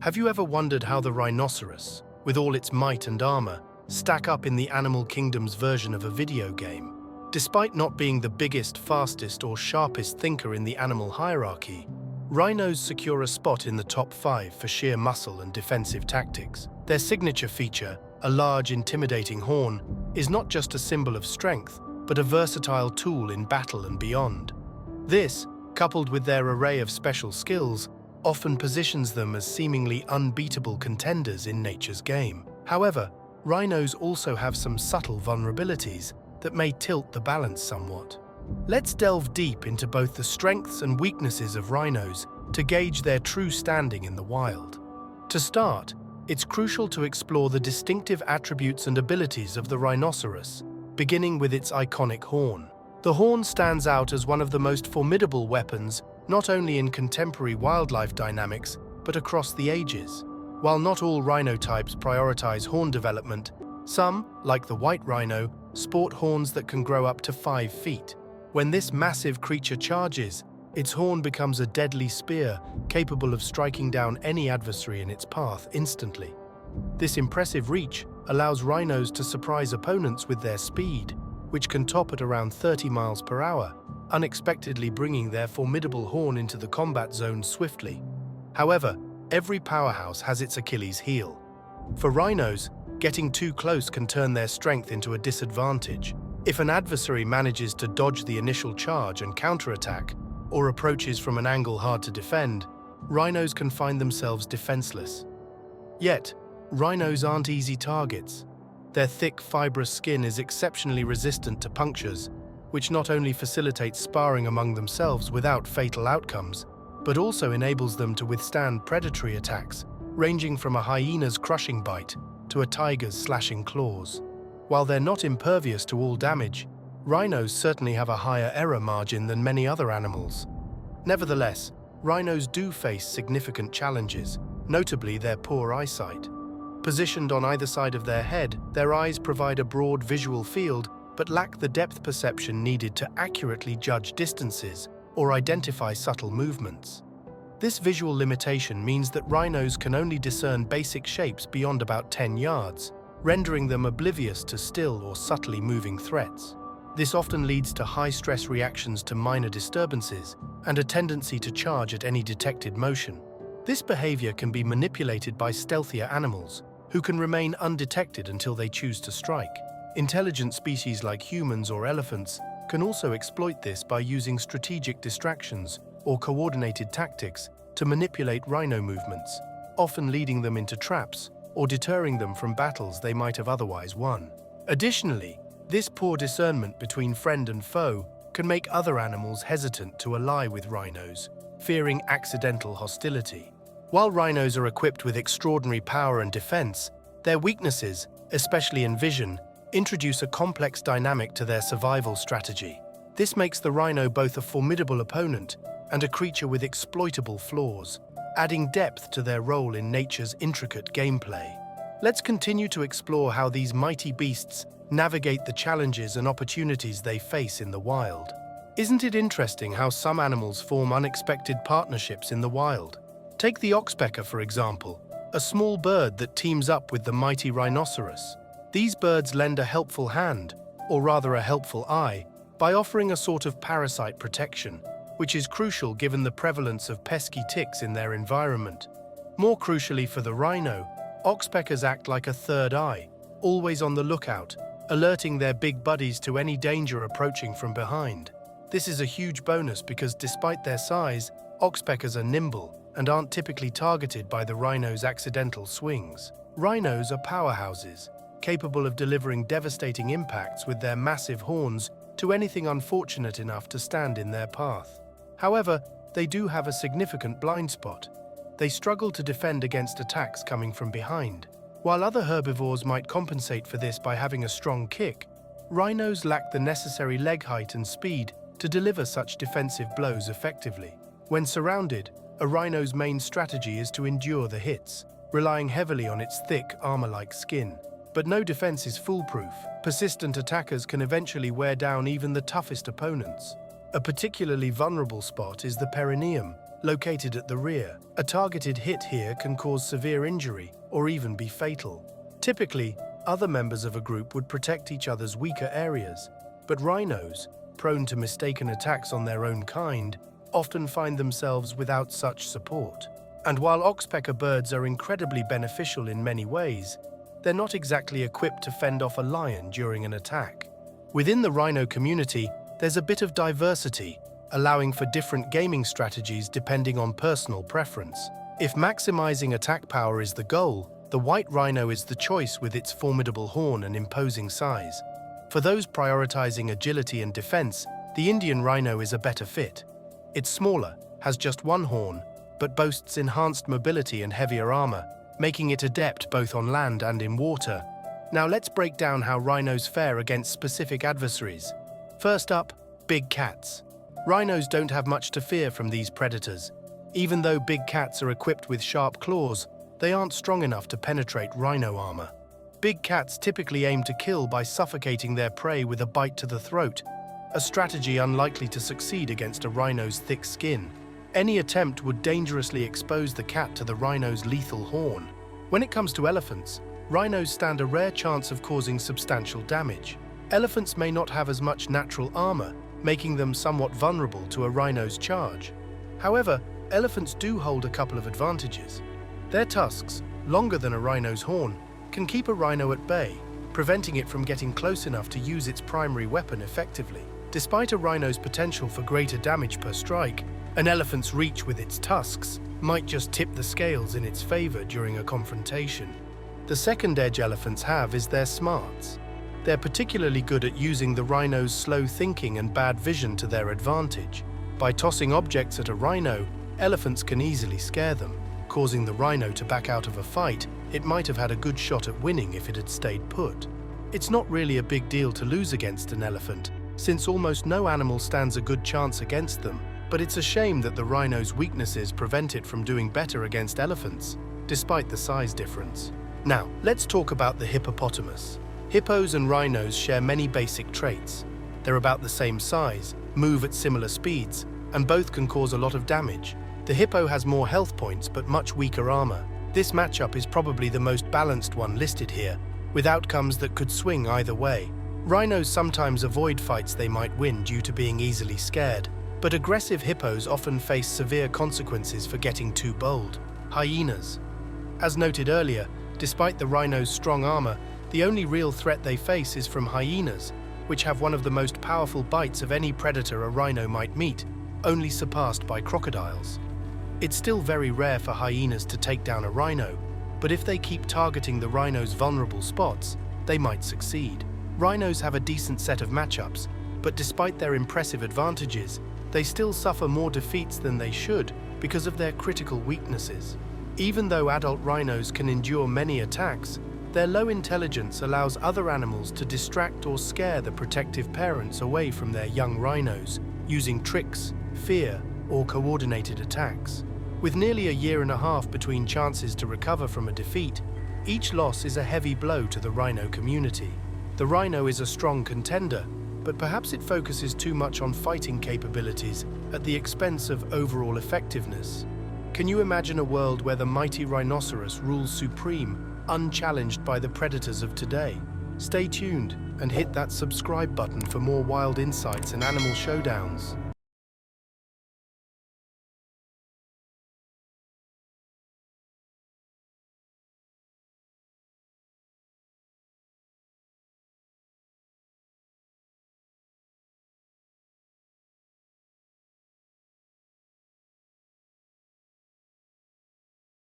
Have you ever wondered how the rhinoceros, with all its might and armor, stack up in the animal kingdom's version of a video game? Despite not being the biggest, fastest, or sharpest thinker in the animal hierarchy, rhinos secure a spot in the top 5 for sheer muscle and defensive tactics. Their signature feature, a large, intimidating horn, is not just a symbol of strength, but a versatile tool in battle and beyond. This, coupled with their array of special skills, often positions them as seemingly unbeatable contenders in nature's game. However, rhinos also have some subtle vulnerabilities that may tilt the balance somewhat. Let's delve deep into both the strengths and weaknesses of rhinos to gauge their true standing in the wild. To start, it's crucial to explore the distinctive attributes and abilities of the rhinoceros, beginning with its iconic horn. The horn stands out as one of the most formidable weapons, not only in contemporary wildlife dynamics, but across the ages. While not all rhino types prioritize horn development, some, like the white rhino, sport horns that can grow up to 5 feet. When this massive creature charges, its horn becomes a deadly spear, capable of striking down any adversary in its path instantly. This impressive reach allows rhinos to surprise opponents with their speed, which can top at around 30 miles per hour, unexpectedly bringing their formidable horn into the combat zone swiftly. However, every powerhouse has its Achilles heel. For rhinos, getting too close can turn their strength into a disadvantage. If an adversary manages to dodge the initial charge and counterattack, or approaches from an angle hard to defend, rhinos can find themselves defenseless. Yet, rhinos aren't easy targets. Their thick, fibrous skin is exceptionally resistant to punctures, which not only facilitates sparring among themselves without fatal outcomes, but also enables them to withstand predatory attacks, ranging from a hyena's crushing bite to a tiger's slashing claws. While they're not impervious to all damage, rhinos certainly have a higher error margin than many other animals. Nevertheless, rhinos do face significant challenges, notably their poor eyesight. Positioned on either side of their head, their eyes provide a broad visual field but lack the depth perception needed to accurately judge distances or identify subtle movements. This visual limitation means that rhinos can only discern basic shapes beyond about 10 yards, rendering them oblivious to still or subtly moving threats. This often leads to high-stress reactions to minor disturbances and a tendency to charge at any detected motion. This behavior can be manipulated by stealthier animals, who can remain undetected until they choose to strike. Intelligent species like humans or elephants can also exploit this by using strategic distractions or coordinated tactics to manipulate rhino movements, often leading them into traps or deterring them from battles they might have otherwise won. Additionally, this poor discernment between friend and foe can make other animals hesitant to ally with rhinos, fearing accidental hostility. While rhinos are equipped with extraordinary power and defense, their weaknesses, especially in vision, introduce a complex dynamic to their survival strategy. This makes the rhino both a formidable opponent and a creature with exploitable flaws, adding depth to their role in nature's intricate gameplay. Let's continue to explore how these mighty beasts navigate the challenges and opportunities they face in the wild. Isn't it interesting how some animals form unexpected partnerships in the wild? Take the oxpecker, for example, a small bird that teams up with the mighty rhinoceros. These birds lend a helpful hand, or rather a helpful eye, by offering a sort of parasite protection, which is crucial given the prevalence of pesky ticks in their environment. More crucially for the rhino, oxpeckers act like a third eye, always on the lookout, alerting their big buddies to any danger approaching from behind. This is a huge bonus because despite their size, oxpeckers are nimble and aren't typically targeted by the rhino's accidental swings. Rhinos are powerhouses, capable of delivering devastating impacts with their massive horns to anything unfortunate enough to stand in their path. However, they do have a significant blind spot. They struggle to defend against attacks coming from behind. While other herbivores might compensate for this by having a strong kick, rhinos lack the necessary leg height and speed to deliver such defensive blows effectively. When surrounded, a rhino's main strategy is to endure the hits, relying heavily on its thick, armor-like skin. But no defense is foolproof. Persistent attackers can eventually wear down even the toughest opponents. A particularly vulnerable spot is the perineum, located at the rear. A targeted hit here can cause severe injury or even be fatal. Typically, other members of a group would protect each other's weaker areas, but rhinos, prone to mistaken attacks on their own kind, often find themselves without such support. And while oxpecker birds are incredibly beneficial in many ways, they're not exactly equipped to fend off a lion during an attack. Within the rhino community, there's a bit of diversity, allowing for different gaming strategies depending on personal preference. If maximizing attack power is the goal, the white rhino is the choice with its formidable horn and imposing size. For those prioritizing agility and defense, the Indian rhino is a better fit. It's smaller, has just one horn, but boasts enhanced mobility and heavier armor, making it adept both on land and in water. Now let's break down how rhinos fare against specific adversaries. First up, big cats. Rhinos don't have much to fear from these predators. Even though big cats are equipped with sharp claws, they aren't strong enough to penetrate rhino armor. Big cats typically aim to kill by suffocating their prey with a bite to the throat, a strategy unlikely to succeed against a rhino's thick skin. Any attempt would dangerously expose the cat to the rhino's lethal horn. When it comes to elephants, rhinos stand a rare chance of causing substantial damage. Elephants may not have as much natural armor, making them somewhat vulnerable to a rhino's charge. However, elephants do hold a couple of advantages. Their tusks, longer than a rhino's horn, can keep a rhino at bay, preventing it from getting close enough to use its primary weapon effectively. Despite a rhino's potential for greater damage per strike, an elephant's reach with its tusks might just tip the scales in its favor during a confrontation. The second edge elephants have is their smarts. They're particularly good at using the rhino's slow thinking and bad vision to their advantage. By tossing objects at a rhino, elephants can easily scare them, causing the rhino to back out of a fight it might have had a good shot at winning if it had stayed put. It's not really a big deal to lose against an elephant, since almost no animal stands a good chance against them, but it's a shame that the rhino's weaknesses prevent it from doing better against elephants, despite the size difference. Now, let's talk about the hippopotamus. Hippos and rhinos share many basic traits. They're about the same size, move at similar speeds, and both can cause a lot of damage. The hippo has more health points but much weaker armor. This matchup is probably the most balanced one listed here, with outcomes that could swing either way. Rhinos sometimes avoid fights they might win due to being easily scared, but aggressive hippos often face severe consequences for getting too bold. Hyenas. As noted earlier, despite the rhino's strong armor, the only real threat they face is from hyenas, which have one of the most powerful bites of any predator a rhino might meet, only surpassed by crocodiles. It's still very rare for hyenas to take down a rhino, but if they keep targeting the rhino's vulnerable spots, they might succeed. Rhinos have a decent set of matchups, but despite their impressive advantages, they still suffer more defeats than they should because of their critical weaknesses. Even though adult rhinos can endure many attacks, their low intelligence allows other animals to distract or scare the protective parents away from their young rhinos, using tricks, fear, or coordinated attacks. With nearly a year and a half between chances to recover from a defeat, each loss is a heavy blow to the rhino community. The rhino is a strong contender, but perhaps it focuses too much on fighting capabilities at the expense of overall effectiveness. Can you imagine a world where the mighty rhinoceros rules supreme, unchallenged by the predators of today? Stay tuned and hit that subscribe button for more wild insights and animal showdowns.